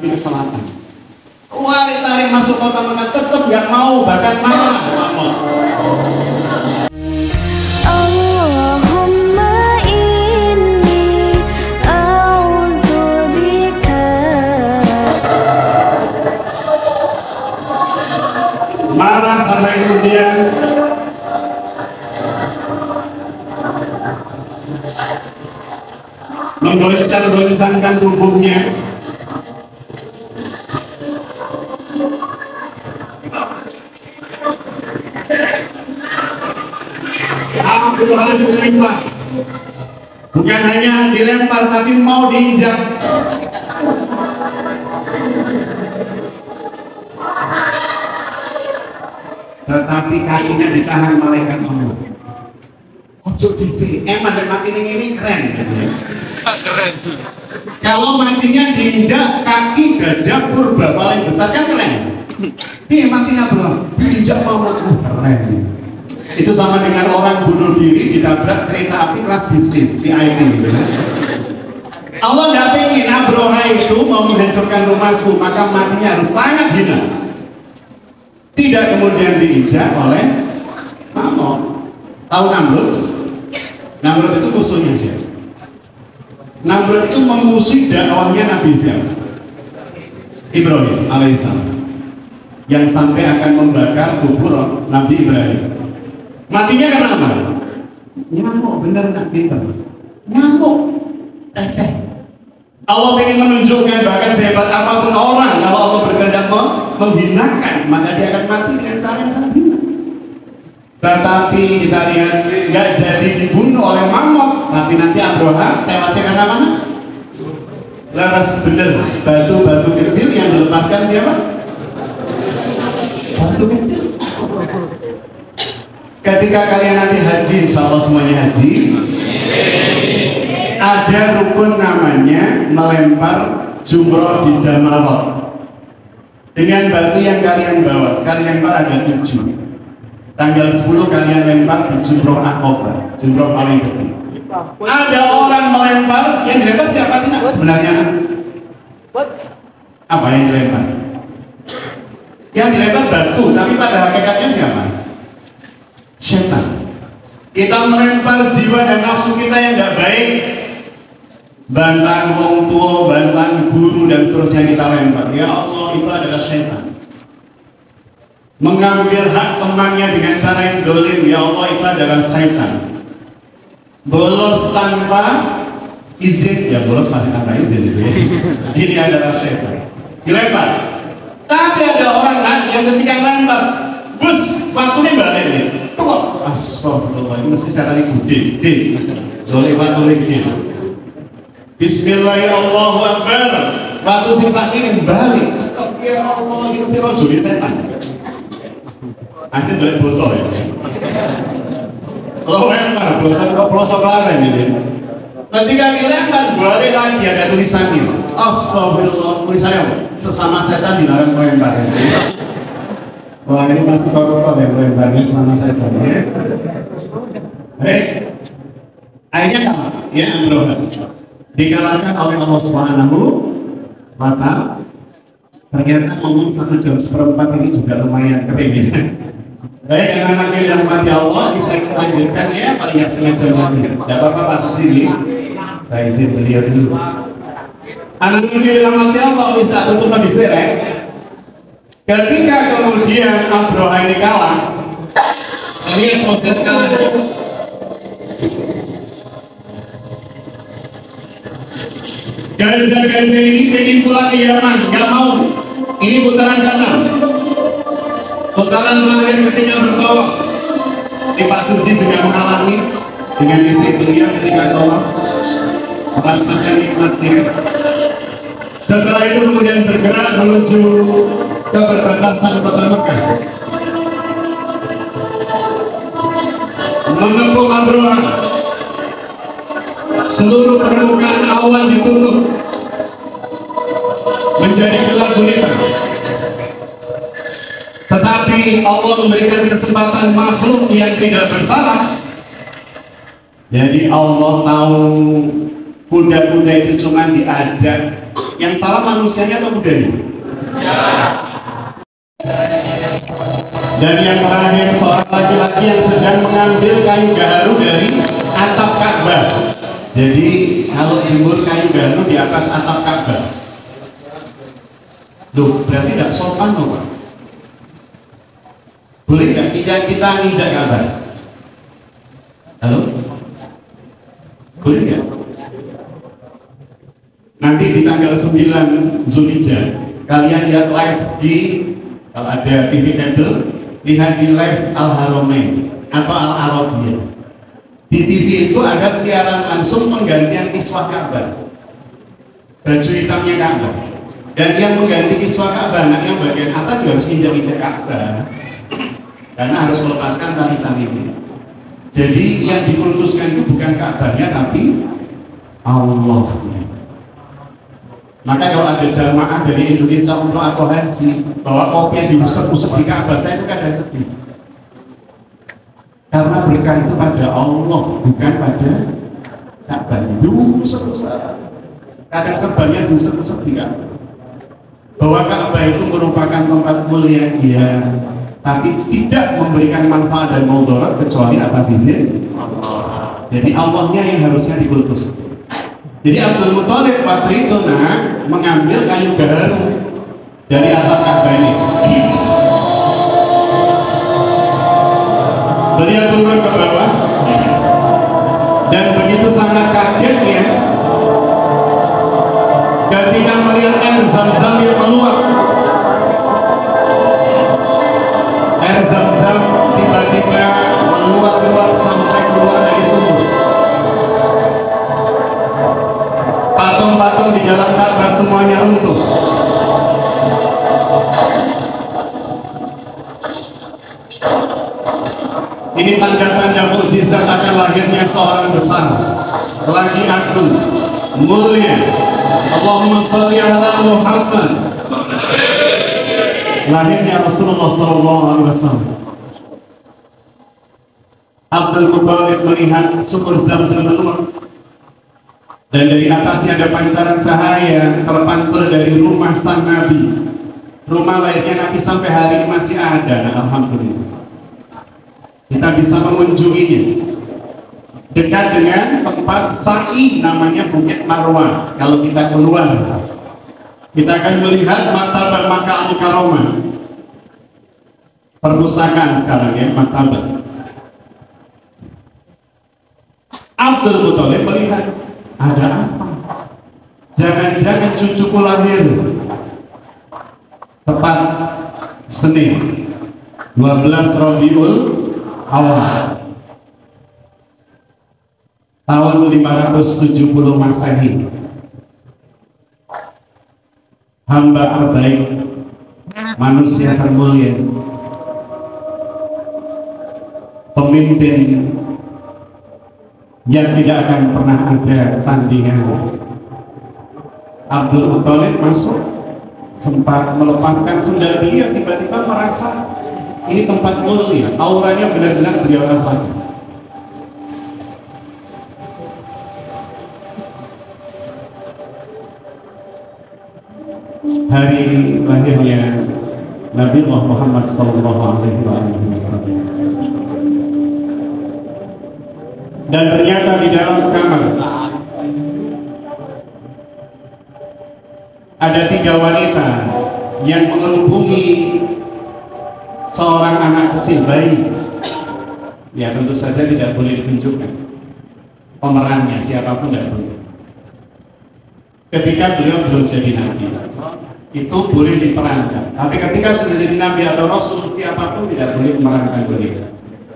ke selatan. Wah, ditarik masuk kota Mekah, tetap nggak mau, bahkan marah. Marah sampai kemudian menggoncang-goncangkan tubuhnya. Abdullah dilempar, bukan hanya dilempar tapi mau diinjak. Tetapi kakinya ditahan malaikat Allah. Ojo disi, emang dan mati ini keren. Keren. Kalau matinya diinjak kaki gajah purba paling besar kan keren. Nih matinya belum, diinjak mau keren. Itu sama dengan orang bunuh diri ditabrak kereta api kelas bisnis VIP gitu. Allah tidak ingin Abroha itu mau menghancurkan rumahku, maka matinya harus sangat hina. Tidak kemudian diinjak oleh Namrud. Tahu Namrud? Namrud itu musuhnya siapa? Namrud itu memusuhi dakwahnya Nabi siapa? Ibrahim alaihissalam, yang sampai akan membakar kubur Nabi Ibrahim. Matinya karena apa? Nyamuk, bener nggak bisa? Nyamuk, leceh. Allah ingin menunjukkan bahkan sehebat apapun orang, kalau Allah berkehendak menghinakan, maka dia akan mati dengan cara yang sangat hina. Tetapi kita lihat nggak jadi dibunuh oleh Mamot, tapi nanti Abroha tewasnya karena mana? Laras bener, batu-batu kecil yang dilepaskan siapa? Batu kecil. Ketika kalian nanti haji, insya Allah semuanya haji, ada rukun namanya melempar jumroh di Jamalot dengan batu yang kalian bawa. Sekali lempar ada 7. Tanggal 10 kalian lempar di jumroh Aqobah, jumroh paling kecil. Ada orang melempar, yang dilempar siapa tidak? Sebenarnya apa yang dilempar? Yang dilempar batu, tapi pada hakikatnya siapa? Syaitan. Kita melempar jiwa dan nafsu kita yang tidak baik, bantahan wong tua, bantahan guru dan seterusnya kita lempar. Ya Allah, itu adalah syaitan. Mengambil hak temannya dengan cara yang dolim, ya Allah, itu adalah syaitan. Bolos tanpa izin, ya bolos masih tanpa izin. Ini adalah syaitan. Dilempar. Tapi ada orang yang ketika lempar, bus, waktunya balik nih. Tuh, astagfirullah, ini mesti saya tadi gede, boleh gede. Bismillahirrahmanirrahim. Waktu sing sak ini balik. Cepat ya Allah, ini mesti rojo di setan. Ada dari botol ya. Lo lempar botol ke pelosok lain ini. Ketika dilempar balik lagi ada tulisannya. Astagfirullah, tulisannya apa? Sesama setan dilarang melempar. Wah, ini masih kotor ya lebarnya sama saya saja. Baik, akhirnya apa? Ya, Amroha dikalahkan oleh Allah Subhanahu wa Ta'ala. Ternyata ngomong 1/4 ini juga lumayan kering ya. Baik, karena makin yang mati Allah, bisa kita lanjutkan ya, paling setengah jam lagi. Tidak apa-apa, masuk sini. Saya izin beliau dulu. Anak ini yang mati Allah bisa tutup habis ya. Ketika kemudian Abroha ini kalah, lihat proses kalahnya. Gajah-gajah ini ingin pulang ke Yaman, nggak mau. Ini putaran ke-6. Putaran terakhir ketika bertawaf, di Pak Suci juga mengalami dengan istri beliau ketika tawaf, merasakan nikmatnya. Setelah itu kemudian bergerak menuju ke perbatasan kota Mekah, mengepung Abroha. Seluruh permukaan awan ditutup menjadi gelap gulita. Tetapi Allah memberikan kesempatan makhluk yang tidak bersalah. Jadi Allah tahu kuda-kuda itu cuma diajak Yang salah manusianya atau budaya? Dan yang terakhir, seorang laki-laki yang sedang mengambil kayu gaharu dari atap Ka'bah. Jadi kalau jemur kayu gaharu di atas atap Ka'bah, loh, berarti tidak sopan loh Pak. Boleh nggak kita nginjak Ka'bah? Halo? Boleh nggak? Nanti di tanggal 9 Zulhijjah kalian lihat live di, kalau ada TV kabel, lihat di live Al-Haramain atau Al-Arabiyah. Di TV itu ada siaran langsung penggantian kiswah Ka'bah, baju hitamnya Ka'bah. Dan yang mengganti kiswah Ka'bah, yang bagian atas juga harus injak-injak Ka'bah, karena harus melepaskan tali-tali ini. Jadi yang dikultuskan itu bukan Ka'bahnya tapi Allah. Maka kalau ada jamaah dari Indonesia umroh atau haji bawa kopi yang diusap-usap di Ka'bah, saya itu kadang sedih. Karena berkah itu pada Allah, bukan pada Ka'bah. Diusap-usap. Kadang sebanyak diusap-usap di Ka'bah. Bahwa Ka'bah itu merupakan tempat mulia dia, tapi tidak memberikan manfaat dan mudarat kecuali atas izin Allah. Jadi Allahnya yang harusnya dikultus. Jadi Abdul Muthalib waktu itu mengambil kayu gaharu dari atap Ka'bah ini. Beliau turun ke bawah dan begitu sangat kagetnya ketika melihat air Zam-Zam yang meluap. Air Zam-Zam tiba-tiba meluap-luap sampai keluar dari sumur. Patung-patung di dalam Ka'bah semuanya runtuh. Ini tanda-tanda mukjizat akan lahirnya seorang besar, lagi agung, mulia. Allahumma sholli ala Muhammad. Lahirnya Rasulullah SAW. Abdul Muthalib melihat sumur Zam-Zam meluap. Dan dari atasnya ada pancaran cahaya terpantul dari rumah sang Nabi. Rumah lahirnya Nabi sampai hari ini masih ada, alhamdulillah. Kita bisa mengunjunginya. Dekat dengan tempat sa'i, namanya Bukit Marwah. Kalau kita keluar, kita akan melihat Maktabah Makkah Al-Mukarramah. Perpustakaan sekarang ya, Maktabah. Abdul Muthalib melihat, ada apa? Jangan-jangan cucuku lahir tepat Senin 12 Rabiul Awal tahun 570 Masehi. Hamba terbaik, manusia termulia, pemimpin yang tidak akan pernah ada tandingan. Abdul Muthalib masuk, sempat melepaskan sendal dia, tiba-tiba merasa ini tempat mulia, auranya benar-benar beliau rasakan. Hari lahirnya Nabi Muhammad SAW. Dan ternyata di dalam kamar ada 3 wanita yang mengelubungi seorang anak kecil, bayi. Ya tentu saja tidak boleh ditunjukkan pemerannya, siapapun tidak boleh. Ketika beliau belum jadi nabi, itu boleh diperankan. Tapi ketika sudah jadi nabi atau rasul, siapapun tidak boleh memerankan beliau.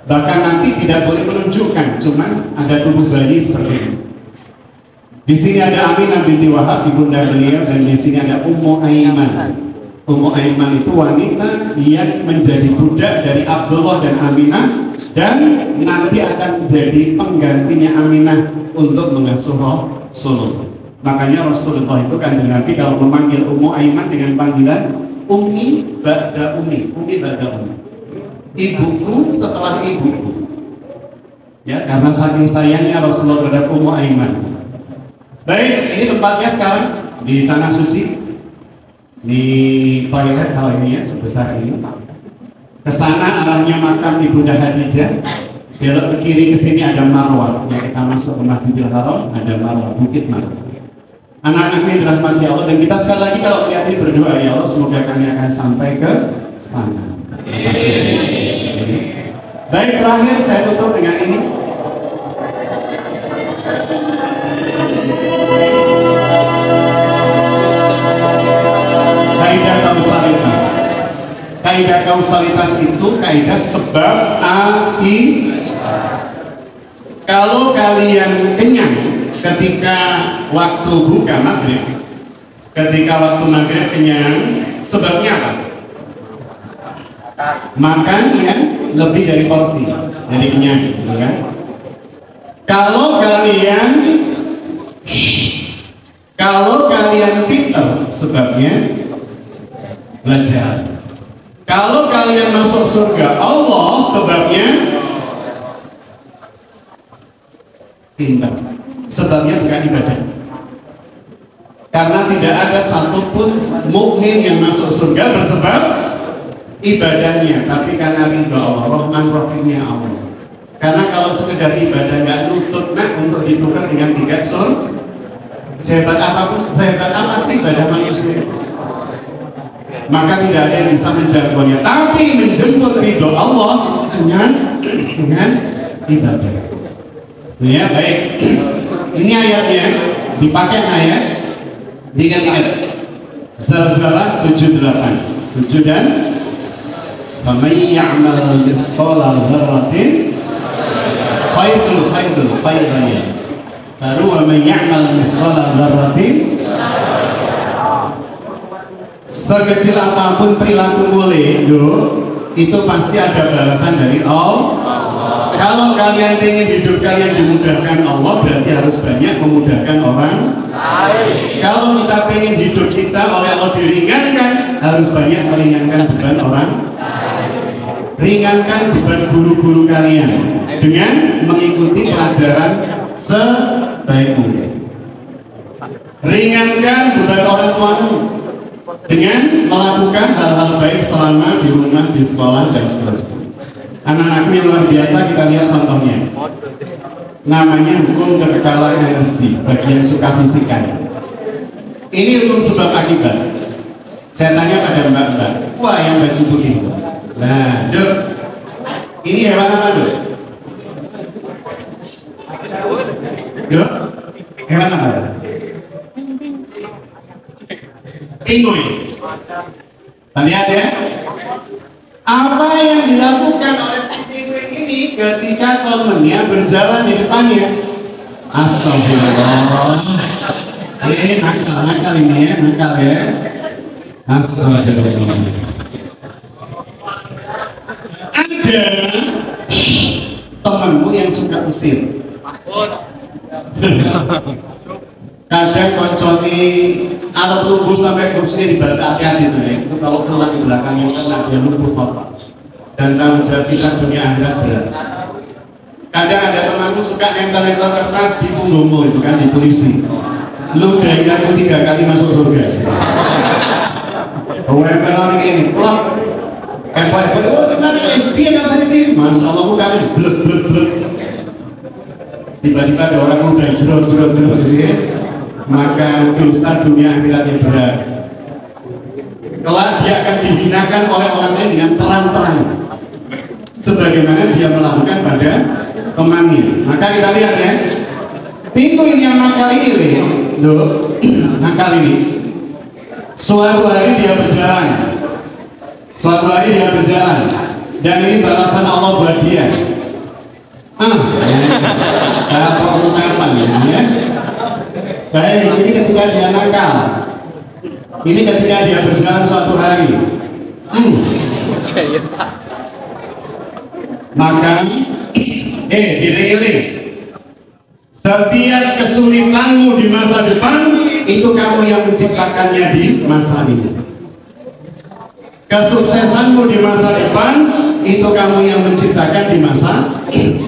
Bahkan nanti tidak boleh menunjukkan, cuman ada tubuh bayi seperti ini. Di sini ada Aminah binti Wahab, ibunda beliau, dan di sini ada Ummu Aiman. Ummu Aiman itu wanita yang menjadi budak dari Abdullah dan Aminah, dan nanti akan menjadi penggantinya Aminah untuk mengasuh Rasulullah. Makanya Rasulullah itu kan Nabi kalau memanggil Ummu Aiman dengan panggilan Ummi ba'da Ummi, Ummi ba'da Ummi, ibuku setelah ibuku. Ya, karena saking sayangnya Rasulullah terhadap Ummu Aiman. Baik, ini tempatnya sekarang. di tanah suci, di toilet hal ini ya, sebesar ini. Kesana arahnya makam Ibunda Khadijah. Belok ke kiri ke sini ada Marwah. Ya, kita masuk ke Masjidil Haram ada Marwah, Bukit Marwah. Anak-anak ini dirahmati Allah, dan kita sekali lagi kalau lihat ini berdoa, ya Allah semoga kami akan sampai ke sana. Baik, terakhir saya tutup dengan ini. Kaidah kausalitas. Kaidah kausalitas itu kaidah sebab akibat. Kalau kalian kenyang ketika waktu buka maghrib, ketika waktu maghrib kenyang, sebabnya apa? Makan yang lebih dari porsi, jadi kenyang, kan? Kalau kalian pintar, sebabnya belajar. Kalau kalian masuk surga Allah, sebabnya pintar, sebabnya bukan ibadah. Karena tidak ada satupun mukmin yang masuk surga bersebab ibadahnya, tapi karena ridho Allah, Rahman Rahimnya Allah. Karena kalau sekedar ibadah nggak nutut untuk ditukar dengan tiket surga, sehebat apapun, sehebat apa sih ibadah manusia? Maka tidak ada yang bisa menjangkaunya, tapi menjemput ridho Allah dengan ibadah. Ya, baik. Ini ayatnya, dipakai ayat diingat-ingat. Zalzalah 78, 7 dan faman ya'mal mithqala dzarratin khairan yarah. Baru waman ya'mal mithqala dzarratin, sekecil apapun perilaku mulia itu pasti ada balasan dari Allah. Kalau kalian ingin hidup kalian dimudahkan Allah, berarti harus banyak memudahkan orang lain. Kalau kita ingin hidup kita oleh Allah diringankan, harus banyak meringankan beban orang lain. Ringankan beban guru-guru kalian dengan mengikuti pelajaran sebaik mungkin. Ringankan beban orang tuamu dengan melakukan hal-hal baik selama di rumah, di sekolah, dan seterusnya. Anak-anakku yang luar biasa, kita lihat contohnya. Namanya hukum kekekalan energi bagi yang suka fisika. Ini hukum sebab akibat. Saya tanya pada mbak-mbak, wah yang baju putih. Nah, Dok, ini hewan apa, Dok? Dok, hewan apa? Penguin. Lihat ya, apa yang dilakukan oleh si penguin ini ketika temannya berjalan di depannya? Astagfirullah. Nakal ini ya, nakal ya. Astagfirullah. Ada temanmu yang suka usir. Kadang konconi Arab lumpuh sampai kursinya dibatalkan itu ya. Itu kalau pulang di belakangnya kan ada lumpuh bapak. Dan tanggung jawab kita dunia akhirat berat. Kadang ada temanmu suka nempel-nempel kertas di punggungmu itu kan, di polisi. Lu dari aku 3 kali masuk surga. Nempel ini plak. Empel-empel, oh gimana dia kan tadi Masya Allah bukan blek. Tiba-tiba ada orang muda jerot gitu ya. Maka dosa dunia akhiratnya berat. Kelak dia akan dihinakan oleh orang lain dengan terang-terang, sebagaimana dia melakukan pada temannya. Maka kita lihat ya, penguin yang nakal ini loh, nakal ini. Suatu hari dia berjalan, dan ini balasan Allah buat dia. Kalau ungkapan ya. Baik, ini ketika dia nakal. Ini ketika dia berjalan suatu hari. Maka iling-iling. Setiap kesulitanmu di masa depan itu kamu yang menciptakannya di masa ini. Kesuksesanmu di masa depan itu kamu yang menciptakan di masa ini.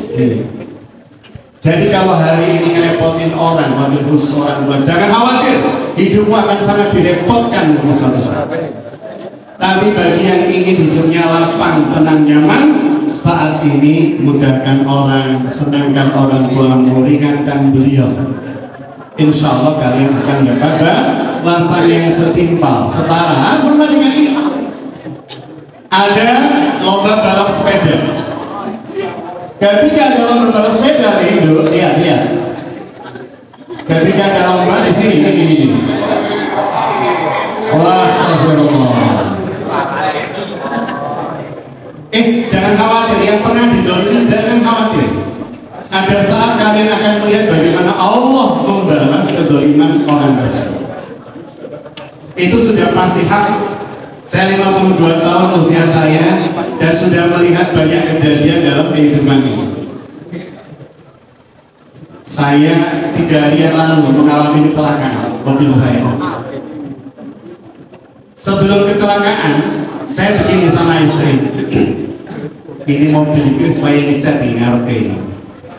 Jadi kalau hari ini ngerepotin orang, wabil khusus orang tua, jangan khawatir, hidupmu akan sangat direpotkan suatu saat. Tapi bagi yang ingin hidupnya lapang, tenang, nyaman, saat ini mudahkan orang, senangkan orang tuamu, ringankan beliau. Insya Allah kalian akan dapat balasan yang setimpal, setara sama dengan ini. Ada lomba balap sepeda. Ketika dalam balap sepeda itu, lihat. Ketika dalam lomba di sini, ini. Astagfirullah. Jangan khawatir, yang pernah didolimi jangan khawatir. Ada saat kalian akan melihat bagaimana Allah membalas kedoliman orang tersebut. Itu sudah pasti hak. Saya 52 tahun usia saya dan sudah melihat banyak kejadian dalam kehidupan ini. Saya 3 hari yang lalu mengalami kecelakaan mobil saya. Sebelum kecelakaan, saya begini sama istri. Ini mobil itu supaya ngecat ini, ini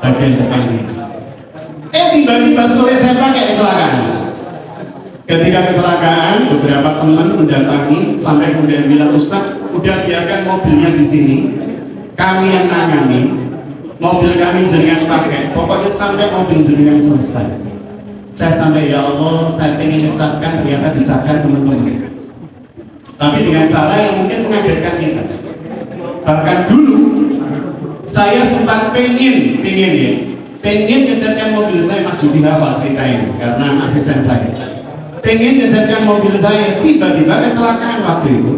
bagian depan ini. Tiba-tiba sore saya pakai kecelakaan. Ketika kecelakaan, beberapa teman mendatangi sampai kemudian bilang, Ustaz, udah biarkan mobilnya di sini, kami yang tangani, mobil kami jangan pakai, pokoknya sampai mobil jangan selesai. Saya sampai, ya Allah, saya ingin ngecatkan, ternyata dicatkan teman-teman. Tapi dengan cara yang mungkin mengagetkan kita. Bahkan dulu, saya sempat pengen ngecatkan mobil saya, Mas Judi hafal cerita ini, karena asisten saya. Pengen ngecatkan mobil saya, tiba-tiba kecelakaan waktu itu.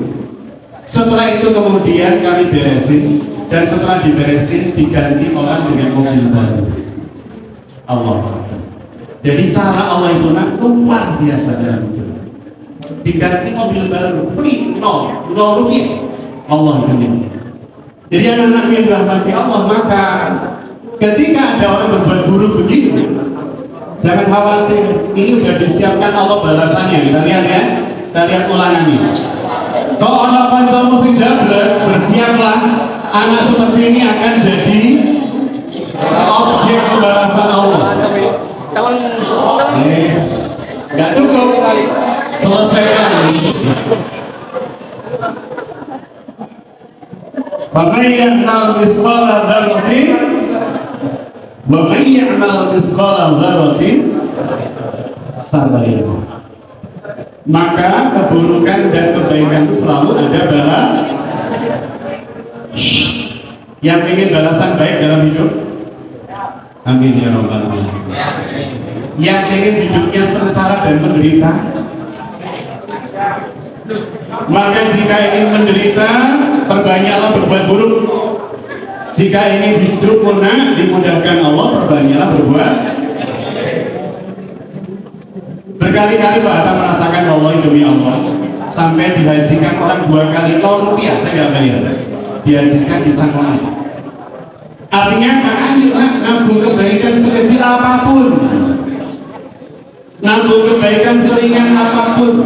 Setelah itu kemudian kami beresin, dan setelah diberesin diganti orang dengan mobil baru. Allah. Jadi cara Allah itu luar biasa dalam hidup. Diganti mobil baru, free, nol rupiah. Allah itu. Jadi anak-anak yang dirahmati Allah, maka ketika ada orang berbuat buruk begitu, jangan khawatir, ini sudah disiapkan Allah balasannya. Kita lihat ya, kita lihat ulangannya. Kalau anak pancamu sing dablek, bersiaplah, anak seperti ini akan jadi objek balasan Allah. Yes, nggak cukup, selesaikan. Famayyamal misqala dzarratin wa may ya'mal misqala dzarratin sarran. Maka keburukan dan kebaikan itu selalu ada balasan. Yang ingin balasan baik dalam hidup, amin ya rabbal alamin. Yang ingin hidupnya sengsara dan menderita, maka jika ingin menderita, perbanyaklah berbuat buruk. Jika ingin hidup punah, dimudahkan Allah, perbanyaklah berbuat. Berkali-kali Pak Hatta merasakan Allah demi Allah, sampai dihajikan orang 2 kali 0 rupiah, saya nggak bayar. Dihajikan di sana. Artinya, ayolah nabung kebaikan sekecil apapun, nabung kebaikan seringan apapun.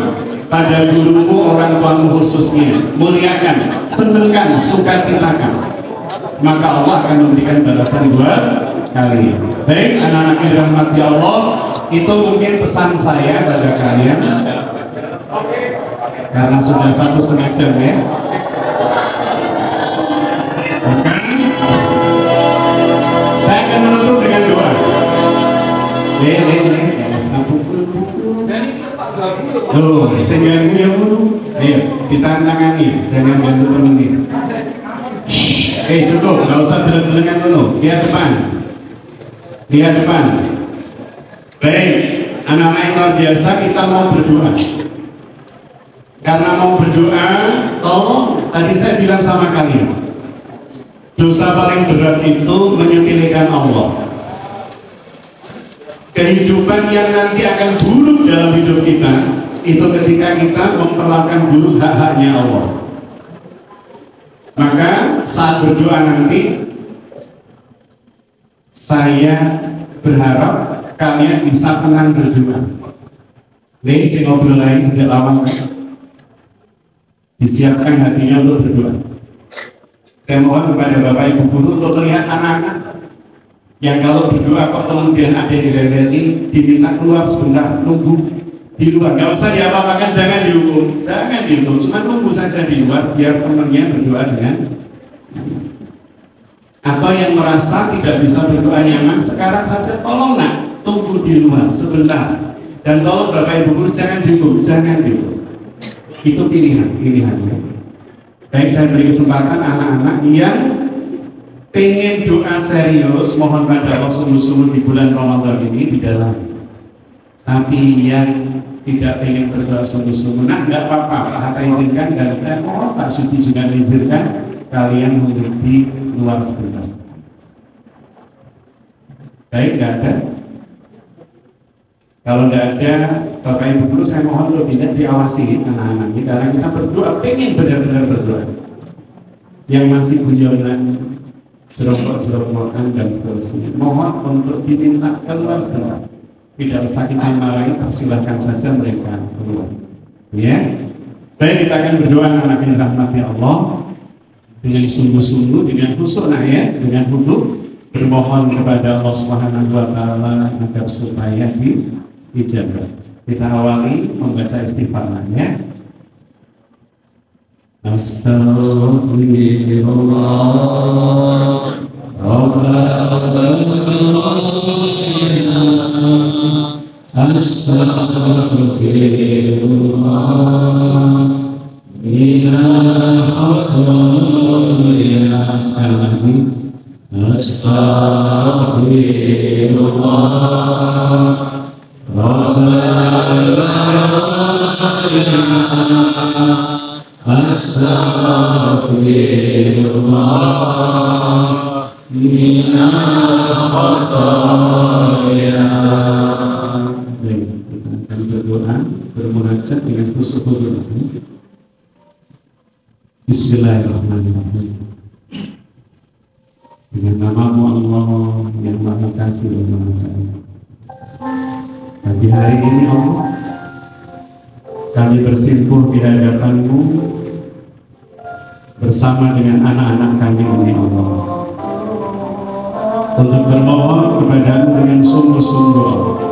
Pada gurumu, orang tuamu khususnya, muliakan, senangkan, sukacitakan, maka Allah akan memberikan balasan 2 kali. Baik, anak-anak yang dirahmati Allah, itu mungkin pesan saya pada kalian, karena sudah 1,5 jam ya. Oke, saya akan menutup dengan doa. Loh, saya ganggu ya Bu. Ayo, ditantangani, jangan ganggu temen. Cukup, nggak usah beleng-belengan dulu. Lihat depan. Lihat depan. Baik, anak-anak yang luar biasa, kita mau berdoa. Karena mau berdoa, tolong, tadi saya bilang sama kalian, dosa paling berat itu menyepelekan Allah. Kehidupan yang nanti akan buruk dalam hidup kita itu ketika kita memperlakukan buruk hak-haknya Allah. Maka saat berdoa nanti, saya berharap kalian bisa tenang berdoa. Nih, si ngobrol lain sudah lama kan? Disiapkan hatinya untuk berdoa. Saya mohon kepada Bapak Ibu Guru untuk melihat anak-anak Yang kalau berdoa kok kemudian ada yang direleli, diminta keluar sebentar, nunggu di luar. Nggak usah diapa-apakan, jangan dihukum, cuma nunggu saja di luar biar temannya berdoa dengan. Atau yang merasa tidak bisa berdoa nyaman, sekarang saja tolong nak, tunggu di luar sebentar. Dan tolong Bapak Ibu Guru jangan dihukum. Itu pilihannya. Baik, saya beri kesempatan anak-anak yang pengen doa serius, mohon pada Allah sungguh-sungguh di bulan Ramadan ini di dalam. Tapi yang tidak pengen berdoa sungguh-sungguh, nah nggak apa-apa, Pak izinkan dan saya mohon Pak Suci juga mengizinkan kalian menjadi di luar sebentar. Baik, nggak ada. Kalau nggak ada, Bapak Ibu Guru saya mohon untuk tidak diawasi anak-anak ini karena kita berdoa, pengen benar-benar berdoa. Yang masih guyonan, jerobok-jerobokan dan seterusnya, mohon untuk diminta keluar sebentar. Tidak usah kita marahi, persilahkan saja mereka keluar. Ya, baik, kita akan berdoa anak yang rahmati Allah dengan sungguh-sungguh, dengan khusyuk ya, dengan huduk bermohon kepada Allah Subhanahu wa taala agar supaya dijabah. Kita awali membaca istighfarnya. Astagfirullah. Bermunajat dengan khusyuk. Bismillahirrahmanirrahim. Dengan nama-Mu Allah yang Maha Kasih dan Maha Sayang. Pagi hari ini Allah, kami bersimpuh di hadapan-Mu bersama dengan anak-anak kami ini Allah, untuk bermohon kepada-Mu dengan sungguh-sungguh.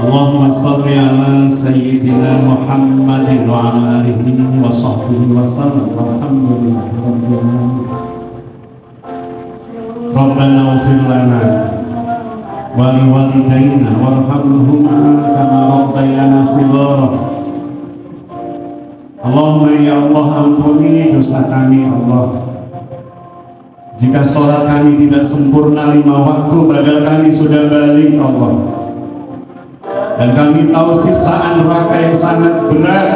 Allahumma salli ala Sayyidina Muhammadin wa ala alihi wa sahbihi wa sallam. Alhamdulillah Rabbil alamin. Rabbana ighfir lana wa liwalidayna warhamhuma kama rabbayana shighara. Allahumma ya Allah, ampuni dosa kami Allah. Jika sholat kami tidak sempurna 5 waktu, padahal kami sudah balik Allah. Dan kami tahu siksaan neraka yang sangat berat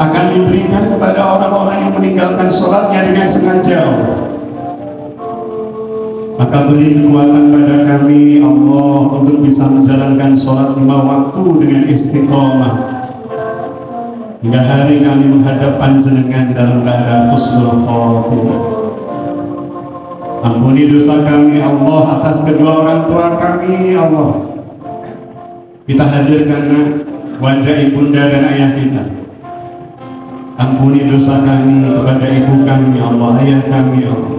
akan diberikan kepada orang-orang yang meninggalkan sholatnya dengan sengaja. Maka beri kekuatan pada kami Allah untuk bisa menjalankan sholat 5 waktu dengan istiqomah hingga hari kami menghadap Panjenengan dalam keadaan husnul khotimah. Ampuni dosa kami Allah atas kedua orang tua kami Allah. Kita hadirkan wajah ibunda dan ayah kita. Ampuni dosa kami kepada ibu kami Allah, ayah kami Allah.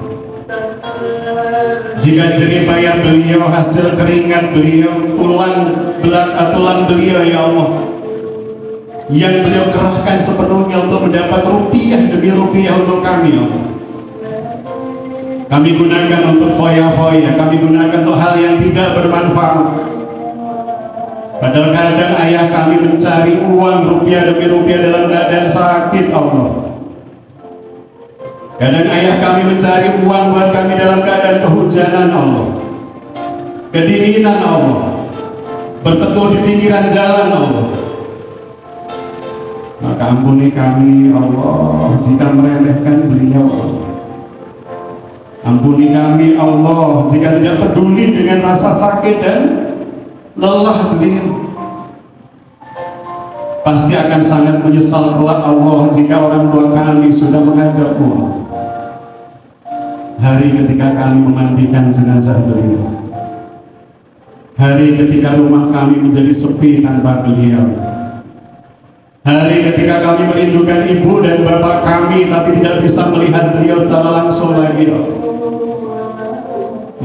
Jika jerih payah beliau, hasil keringat beliau, tulang beliau ya Allah, yang beliau kerahkan sepenuhnya untuk mendapat rupiah demi rupiah untuk kami Allah, kami gunakan untuk foya-foya, kami gunakan untuk hal yang tidak bermanfaat. Padahal kadang ayah kami mencari uang rupiah demi rupiah dalam keadaan sakit Allah. Kadang ayah kami mencari uang buat kami dalam keadaan kehujanan Allah, kedinginan Allah, berteduh di pinggiran jalan Allah. Maka ampuni kami Allah jika meremehkan beliau Allah. Ampuni kami Allah jika tidak peduli dengan rasa sakit dan lelah beliau. Pasti akan sangat menyesal kelak Allah jika orang tua kami sudah menghadap-Mu hari ketika kami memandikan jenazah beliau, hari ketika rumah kami menjadi sepi tanpa beliau, hari ketika kami merindukan ibu dan bapak kami tapi tidak bisa melihat beliau secara langsung lagi.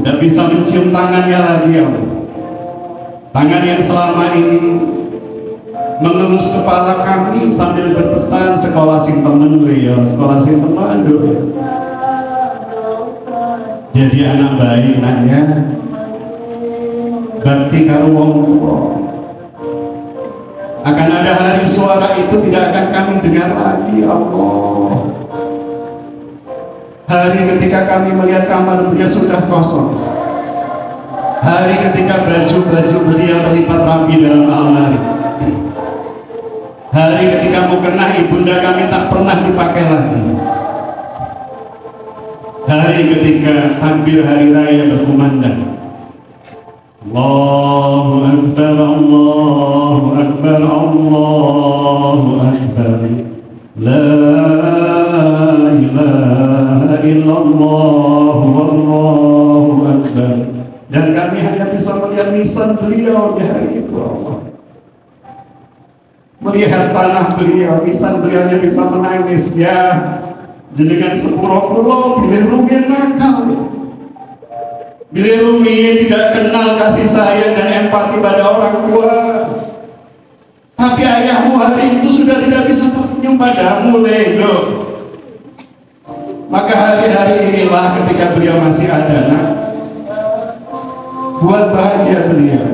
tidak bisa mencium tangannya lagi ya Allah. Tangan yang selama ini mengelus kepala kami sambil berpesan sekolah sing temen ya, sekolah sing temen ya. Jadi anak baik naknya, bakti karo wong tua. Akan ada hari suara itu tidak akan kami dengar lagi ya Allah. Hari ketika kami melihat kamar beliau sudah kosong. Hari ketika baju-baju beliau terlipat rapi dalam almari. Hari ketika mukena ibunda kami tak pernah dipakai lagi. Hari ketika takbir hari raya berkumandang. Allahu Akbar, Allahu Akbar, Allahu Akbar. La ilaha illallah, Wallahu Akbar. Dan kami hanya bisa melihat nisan beliau di hari itu Allah. Melihat tanah beliau, nisan beliau yang bisa menangis ya. Jenengan sepuro-puro bilih rumiyin nakal. Bilih rumiyin tidak kenal kasih sayang dan empati pada orang tua. Tapi ayahmu hari itu sudah tidak bisa tersenyum padamu, Lego. Maka hari-hari inilah ketika beliau masih ada, nak, buat bahagia beliau.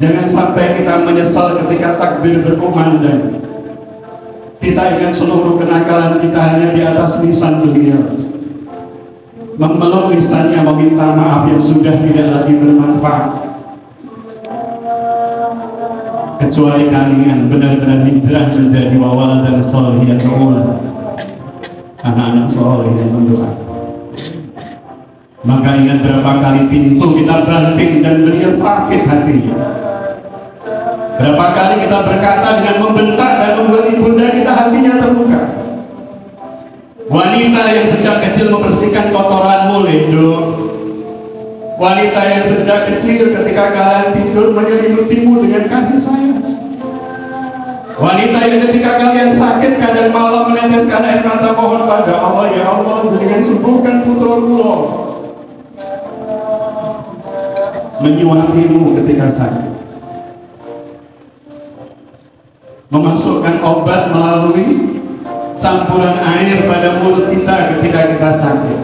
Jangan sampai kita menyesal ketika takbir berkumandang. Kita ingat seluruh kenakalan kita hanya di atas lisan beliau. Memeluk lisannya meminta maaf yang sudah tidak lagi bermanfaat. Kecuali kalian benar-benar hijrah menjadi wawal dan sholihatul, anak-anak soleh yang mendoa. Maka ingat berapa kali pintu kita banting dan beliau sakit hatinya. Berapa kali kita berkata dengan membentak dan membuat ibunda kita hatinya terluka. Wanita yang sejak kecil membersihkan kotoranmu, Lindo. Wanita yang sejak kecil ketika kalian tidur menyelimutimu dengan kasih sayang. Wanita yang ketika kalian sakit kadang malam meneteskan air mata mohon pada Allah, ya Allah, dengan sembuhkan putraku. Menyuapimu ketika sakit. Memasukkan obat melalui campuran air pada mulut kita ketika kita sakit,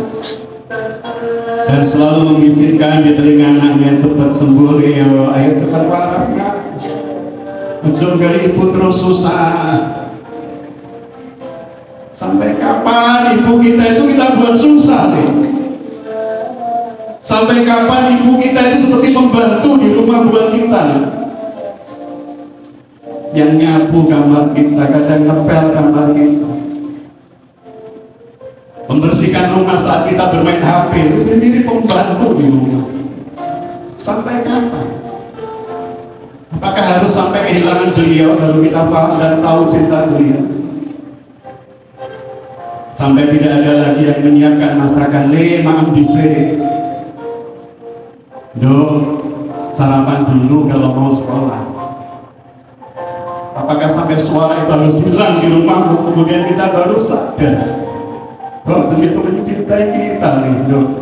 dan selalu membisikkan di telinga anaknya, cepat sembuh ya, ayo cepat waras nak, ujung kali ibu terus susah. Sampai kapan ibu kita itu kita buat susah nih? Sampai kapan ibu kita itu seperti membantu di rumah buat kita nih? Yang nyapu kamar kita, kadang ngepel kamar kita, membersihkan rumah saat kita bermain HP, itu mirip pembantu di rumah. Sampai kapan? Apakah harus sampai kehilangan beliau baru kita paham dan tahu cinta beliau? Sampai tidak ada lagi yang menyiapkan masakan. Maaf bisa dong, sarapan dulu kalau mau sekolah. Apakah sampai suara itu harus hilang di rumah, kemudian kita baru sadar bahwa begitu mencintai kita nih, dok.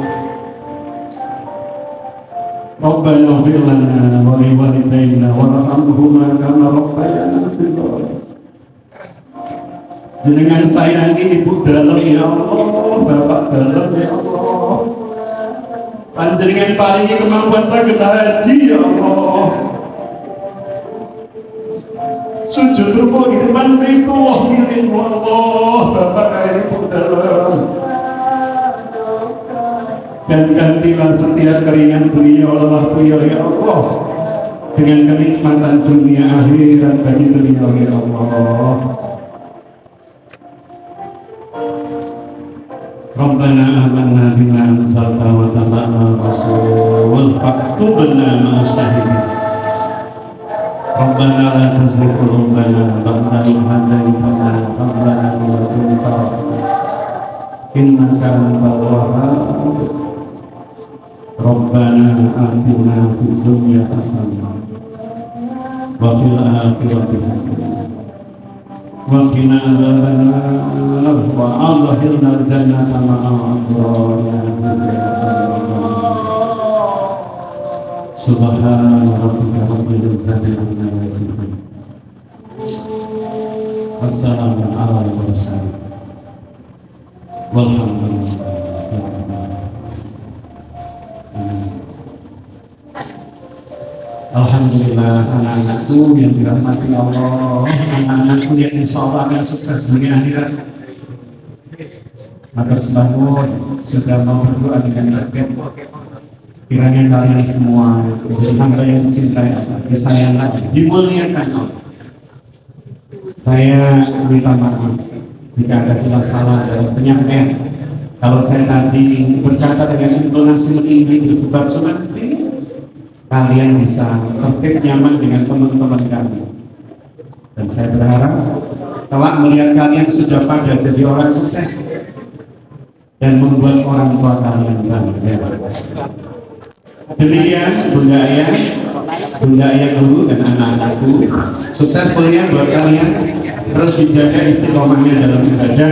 Rabbana ighfir lana wa li walidayna warhamhuma kama rabbayana shighara. Jenengan sayangi ibu dalam ya Allah, bapak dalam ya Allah. Panjenengan paringi kemampuan saged haji ya Allah. Sujud ruku di depan itu, milik Allah, bapak kaya ibu dalam. Dan gantilah setiap keringan beliau Allah beliau ya Allah dengan kenikmatan dunia akhirat bagi beliau ya Allah. Rabbana amanna bima anzalta wa tabi'na rasul faktubna ma'as syahidin. Rabbana la tuzigh qulubana ba'da idh hadaytana wa hab lana min ladunka rahmah innaka antal wahhab. Rabbana atina fid dunya hasanah wa fil akhirati hasanah وقنا عذاب النار وأدخلنا الجنة مع سبحان ربك رب العزة عما يصفون والسلام على المرسلين والحمد لله. Alhamdulillah, anak-anakku yang dirahmati Allah, anak-anakku yang insya Allah akan sukses dunia akhirat. Maka sebangun sudah mau berdoa dengan rakyat. Kiranya kalian semua menjadi hamba yang mencintai Allah, disayang Allah, dimuliakan Allah. Saya minta maaf jika ada khilaf salah dalam penyampaian. Kalau saya tadi berkata dengan intonasi tinggi bersebab cuma kalian bisa tertib nyaman dengan teman-teman kami, dan saya berharap kelak melihat kalian sudah pada jadi orang sukses dan membuat orang tua kalian bangga. Demikian Bunda Ayah Guru dan anak-anakku, sukses kuliah buat kalian, terus dijaga istiqomahnya dalam ibadah.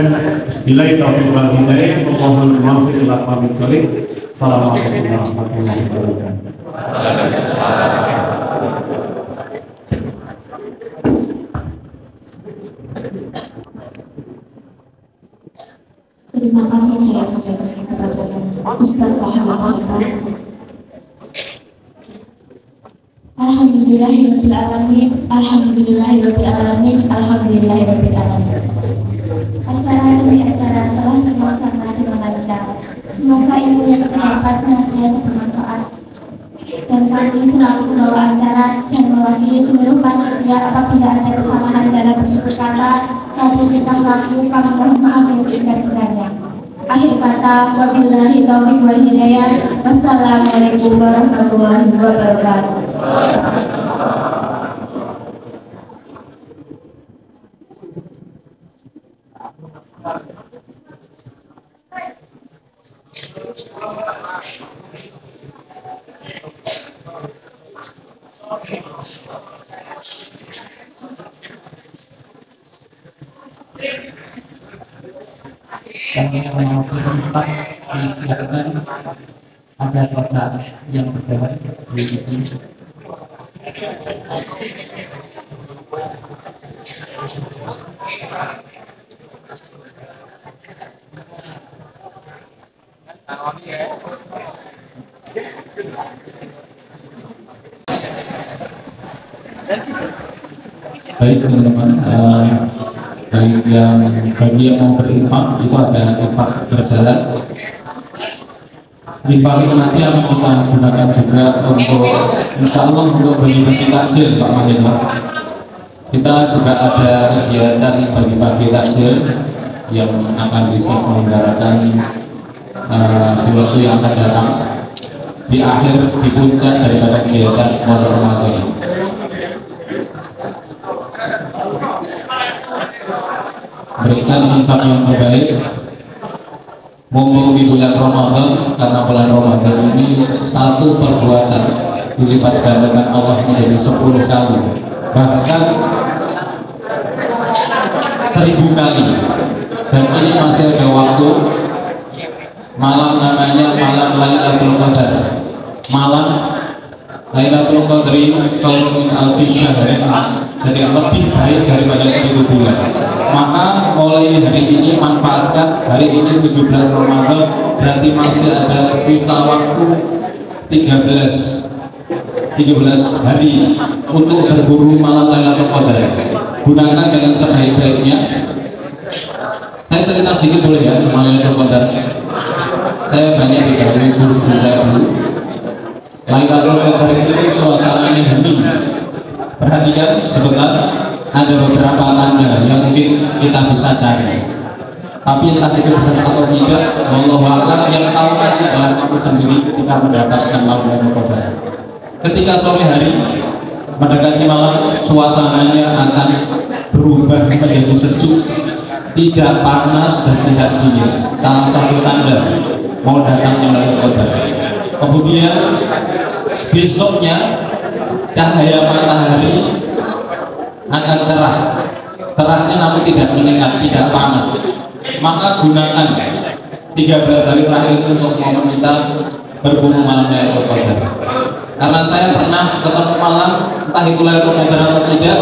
Bila taufiq wal hidayah, mohon maaf bila pamit balik. Assalamualaikum warahmatullahi wabarakatuh. Terima kasih saya sampaikan kepada Ustaz Muhammad. Alhamdulillahirabbil alamin, alhamdulillahirabbil alamin, alhamdulillahirabbil alamin. Acara demi acara telah terlaksana dengan lancar. Semoga ilmu yang terdapat senantiasa bermanfaat. Dan kami selalu membawa acara dan mewakili seluruh panitia apabila ada kesalahan dalam bertutur kata maupun tingkah laku, kami mohon maaf yang sebesar-besarnya. Akhir kata, wabillahi taufiq wal hidayah. Wassalamualaikum warahmatullahi wabarakatuh. Kami mau berempat disiapkan ada kotak yang berjalan di sini. Baik teman-teman, bagi yang mau berinfak itu ada infak berjalan. Infak itu nanti akan kita gunakan juga untuk insya Allah untuk bagi-bagi takjil Pak Mahendra. Kita juga ada kegiatan bagi-bagi takjil yang akan bisa menyelenggarakan di waktu yang akan datang di akhir di puncak daripada kegiatan Pondok Ramadan. Berikan infak yang terbaik mumpung di bulan Ramadan, karena bulan Ramadan ini satu perbuatan dilipat gandakan Allah menjadi 10 kali, bahkan 1000 kali. Dan ini masih ada waktu. Malam namanya malam Lailatul Qadar, malam Lailatul Qadri khairun min alfi syahrin, jadi lebih baik daripada 1000 bulan. Maka mulai hari ini manfaatkan hari ini 17 Ramadan, berarti masih ada sisa waktu 17 hari untuk berburu malam Lailatul Qadar. Gunakan dengan sebaik-baiknya. Saya cerita sedikit boleh ya malam Lailatul Qadar. Saya banyak dikawin guru saya dulu. Lailatul Qadar itu suasananya hening. Perhatikan sebentar, ada beberapa tanda yang mungkin kita bisa cari. Tapi entah itu benar atau tidak, wallahu a'lam, yang tahu nanti dalam aku sendiri ketika mendapatkan malam Lailatul Qadar. Ketika sore hari mendekati malam, suasananya akan berubah menjadi sejuk, tidak panas dan tidak dingin. Salah satu tanda mau datangnya Lailatul Qadar. Kemudian besoknya cahaya matahari akan cerah, terangnya namun tidak meningkat, tidak panas. Maka gunakan 13 hari terakhir untuk meminta berbunga malam Lailatul Qadar. Karena saya pernah ketemu malam, entah itu Lailatul Qadar atau tidak,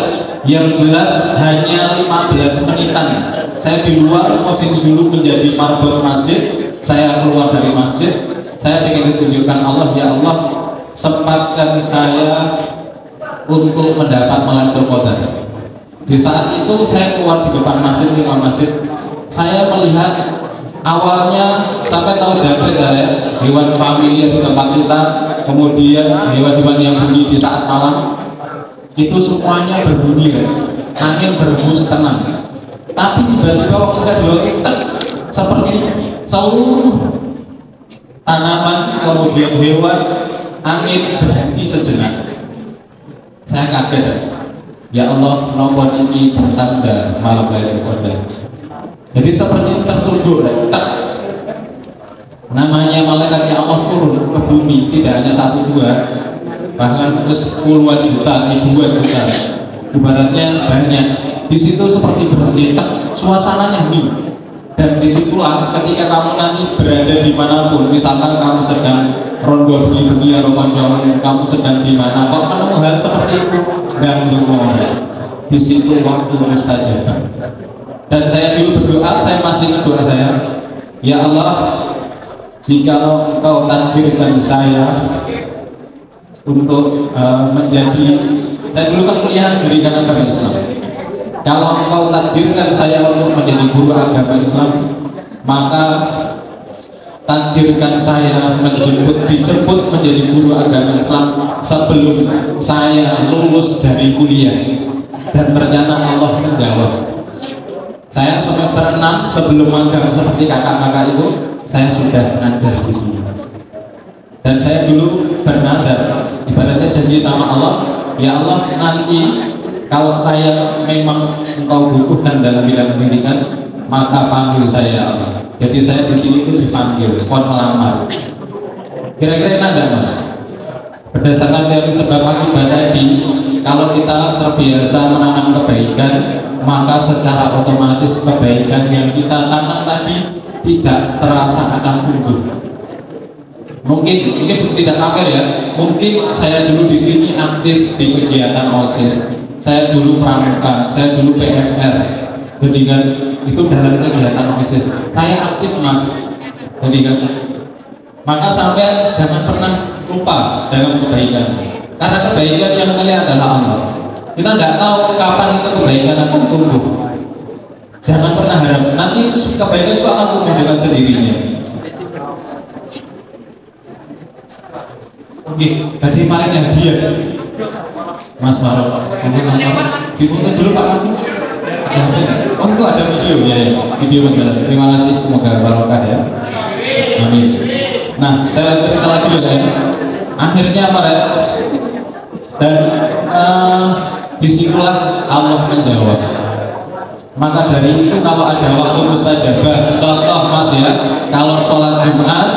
yang jelas hanya 15 menitan. Saya di luar, posisi dulu menjadi marbot masjid. Saya keluar dari masjid, saya ingin ditunjukkan Allah, ya Allah, sempatkan saya untuk mendapat Lailatul Qadar. Di saat itu saya keluar di depan masjid, lima masjid, saya melihat awalnya sampai tahu jabrik ya, hewan familiar di tempat kita, kemudian hewan-hewan yang bunyi di saat malam itu semuanya berbunyi ya, angin berhembus tenang. Tapi tiba-tiba waktu saya bilang seperti seluruh tanaman kemudian hewan angin berhenti sejenak. Saya kaget, ya Allah, nomor ini bertanda malam Lailatul Qadar. Jadi seperti tertunduk, namanya malaikat Allah turun ke bumi, tidak hanya 1 2, bahkan puluhan juta, ribuan juta, ibaratnya banyak. Di situ seperti berhenti, suasananya hening. Dan disitulah ketika kamu nanti berada dimanapun, misalkan kamu sedang rondo di dunia Ramadan, kamu sedang di mana, kok menemu hal seperti itu, dan di situ waktu mustajab. Dan saya dulu berdoa, saya masih berdoa saya, ya Allah, jika Engkau takdirkan saya untuk menjadi, saya dulu kan kuliah pendidikan agama Islam. Kalau Engkau takdirkan saya untuk menjadi guru agama Islam, maka takdirkan saya dijemput menjadi guru agama Islam sebelum saya lulus dari kuliah. Dan ternyata Allah menjawab. Saya semester 6 sebelum magang seperti kakak-kakak itu, saya sudah ngajar di sini. Dan saya dulu bernadar, ibaratnya janji sama Allah, ya Allah, nanti kalau saya memang Engkau butuhkan dalam bidang pendidikan, maka panggil saya ya Allah. Jadi saya di sini itu dipanggil, kon melamar. Kira-kira enak nggak Mas? Berdasarkan teori sebab akibat tadi, kalau kita terbiasa menanam kebaikan, maka secara otomatis kebaikan yang kita tanam tadi tidak terasa akan tumbuh. Mungkin tidak kafir ya. Mungkin saya dulu di sini aktif di kegiatan OSIS. Saya dulu pramuka, saya dulu PFR. Jadi kan itu dalam kegiatan OSIS. Saya aktif Mas. Jadi kan, maka sampai jangan pernah lupa dengan kebaikan. Karena kebaikan yang kalian adalah Allah. Kita tidak tahu kapan itu kebaikan akan tumbuh. Jangan pernah harap nanti kebaikan itu akan tumbuh dengan sendirinya. Oke, tadi kemarin hadiah Mas Marok, difoto dulu Pak Marok. Oh itu ada video ya, video Mas Marok. Terima kasih, semoga barokah ya. Amin. Nah, saya cerita lagi ya. Akhirnya apa ya? Dan disitulah Allah menjawab. Maka dari itu kalau ada waktu mustajabah, contoh Mas ya, kalau sholat Jumat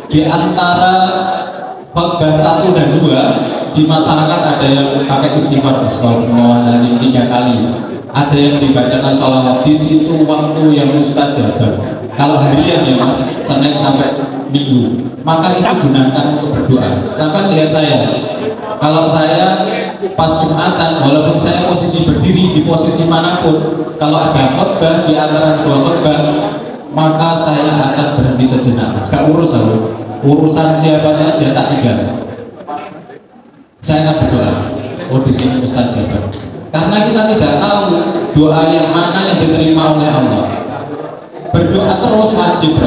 di antara khotbah 1 dan 2 di masyarakat ada yang pakai istighfar dari 3 kali, ada yang dibacakan sholawat. Di situ waktu yang mustajabah. Kalau harian ya Mas, Senin sampai Minggu, maka itu gunakan untuk berdoa. Sampai lihat saya, kalau saya pas Jumatan, walaupun saya posisi berdiri di posisi manapun, kalau ada khotbah di antara 2 khotbah, maka saya akan berhenti sejenak. Gak urus aku, urusan siapa saja tak tinggal. Saya akan berdoa. Oh di sini mustajabah. Karena kita tidak tahu doa yang mana yang diterima oleh Allah. Berdoa terus wajib,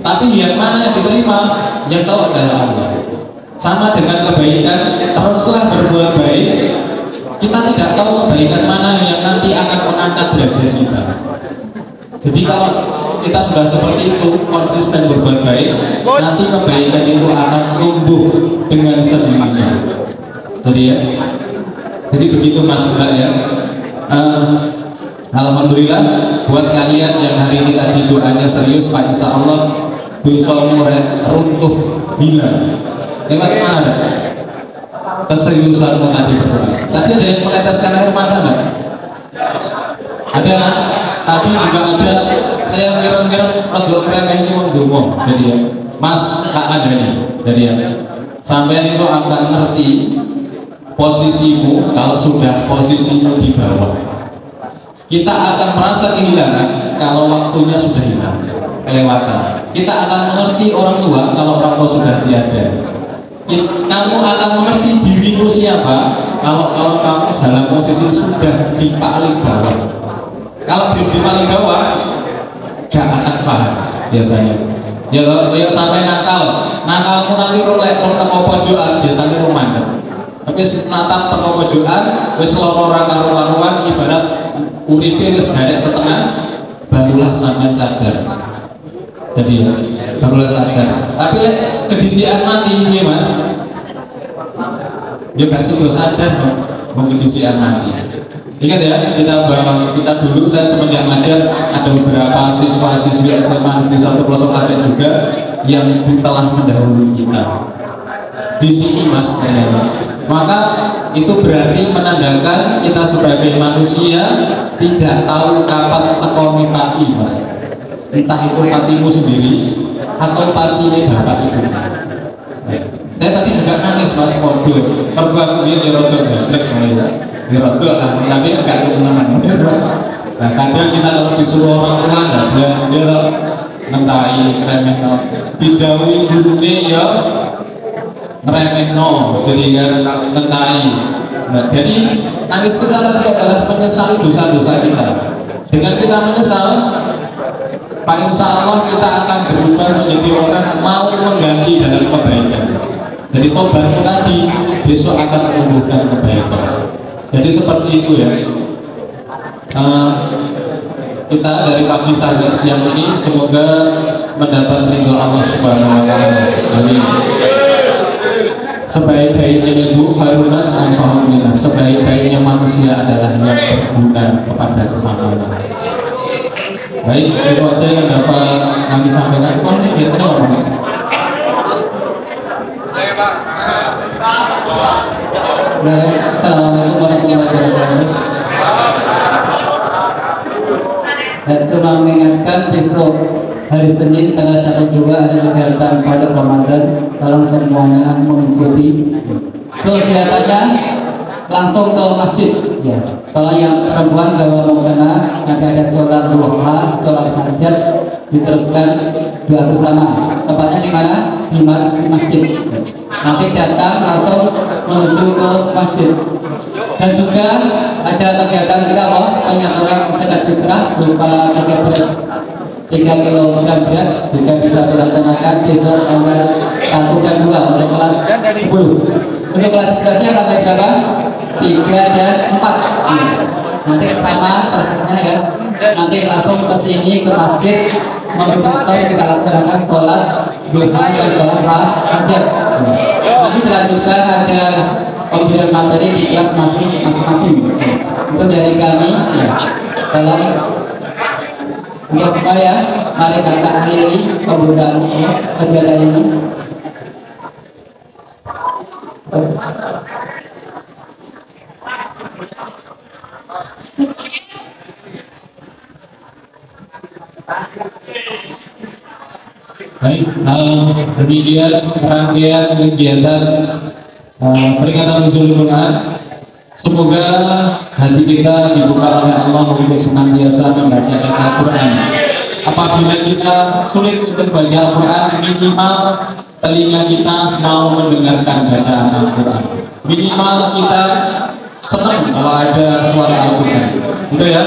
tapi yang mana yang diterima, yang tahu adalah Allah. Sama dengan kebaikan, teruslah berbuat baik. Kita tidak tahu kebaikan mana yang nanti akan mengangkat derajat kita. Jadi kalau kita sudah seperti itu, konsisten berbuat baik, nanti kebaikan itu akan tumbuh dengan sendirinya. Jadi ya, jadi begitu Mas Mbak ya. Alhamdulillah buat kalian yang hari ini tadi doanya serius, Pak, insya Allah dosamu runtuh hilang. Lewat mana? Keseriusan tadi berdoa. Tadi ada yang meneteskan air mata nggak? Ada, tadi juga ada, saya kira-kira untuk remeh ini mendukung, jadi ya, Mas tak ada nih, jadi ya, sampai itu akan ngerti posisimu kalau sudah posisimu di bawah. Kita akan merasa kehilangan kalau waktunya sudah hilang, kelewatan. Kita akan mengerti orang tua kalau orang tua sudah tiada. Kamu akan mengerti dirimu siapa kalau kamu dalam posisi sudah di paling bawah. Kalau di paling bawah gak akan paham biasanya. Ya sampai nakalmu nanti rolek teko pojokan biasanya rumah. Tapi natap teko pojokan wis lara karo-karuan ibarat uripe wis garek setengah barulah sampai sadar. Jadi barulah sadar. Tapi kedisian mati ini Mas. Ya gak sudah sadar mau kedisian mati. Ingat ya, kita dulu saya semenjak ngajar ada beberapa siswa-siswi SMA di satu pelosok ada juga yang telah mendahului kita. Di sini Mas, maka itu berarti menandakan kita sebagai manusia tidak tahu kapan tekoni pati Mas. Entah itu patimu sendiri atau patinya bapak ibu. Saya tadi juga nangis Mas Podo, terbang dia dirotok dirotok lah, tapi enggak kemenangan. Nah kadang kita kalau disuruh orang tua dia ngentai remeh didawi gurunya ya remeh jadi ngentai. Nah jadi nangis kita tadi adalah menyesali dosa-dosa kita. Dengan kita menyesal, Pak insya Allah kita akan berubah menjadi orang mau mengganti dalam kebaikan. Jadi tobatmu tadi besok akan menumbuhkan kebaikan. Jadi seperti itu ya. Kita dari pagi sampai siang ini semoga mendapat ridho Allah Subhanahu Wa Taala. Amin. Sebaik-baiknya ibu harunas alhamdulillah. Sebaik-baiknya manusia adalah yang berguna kepada sesamanya. Baik, itu aja yang dapat kami sampaikan. Soalnya kita orang. Assalamualaikum warahmatullahi wabarakatuh. Dan cuma mengingatkan besok hari Senin tanggal 1/2 ada kegiatan pada Ramadan. Tolong semuanya mengikuti. Kegiatannya langsung ke masjid. Ya. Kalau yang perempuan kalau mau kena nanti ada sholat duha, sholat hajat diteruskan doa bersama. Tempatnya di mana? Di masjid. Nanti datang langsung menuju ke masjid. Dan juga ada kegiatan kita penyaturan zakat fitrah berupa 3 kg beras juga bisa dilaksanakan besok tanggal 1 dan 2 untuk kelas 10. Untuk kelas 11-nya sampai berapa? 3 dan 4. Nanti sama prosesnya ya. Nanti langsung ke sini ke masjid memberi kita laksanakan sholat duha dan sholat hajat. Nanti dilanjutkan ada pemberian materi di kelas masing-masing. Itu dari kami ya. Dalam untuk supaya mari kita akhiri pemberian kegiatan ini. Baik, demikian rangkaian kegiatan peringatan Nuzul Quran. Semoga hati kita dibuka oleh Allah untuk senantiasa membaca Al-Quran. Apabila kita sulit untuk baca Al-Quran, minimal telinga kita mau mendengarkan bacaan Al-Quran. Minimal kita senang kalau ada suara Al-Quran. Gitu ya.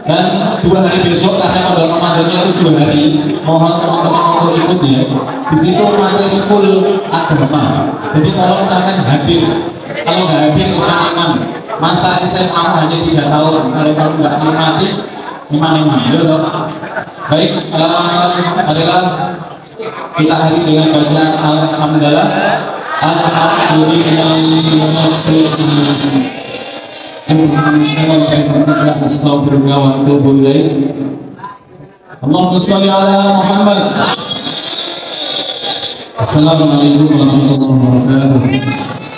Dan 2 hari besok karena pada Ramadannya itu 2 hari, mohon teman-teman untuk ikut ya. Di situ materi full agama. Jadi kalau misalkan hadir, kalau nggak hadir iman, masa SMA hanya 3 tahun, kalau kamu nggak nikmati iman. Baik, adalah kita hari dengan bacaan alhamdulillah, Astaghfirullah wa atubu ilaih. Allahumma sholli ala Muhammad. Assalamualaikum warahmatullahi wabarakatuh.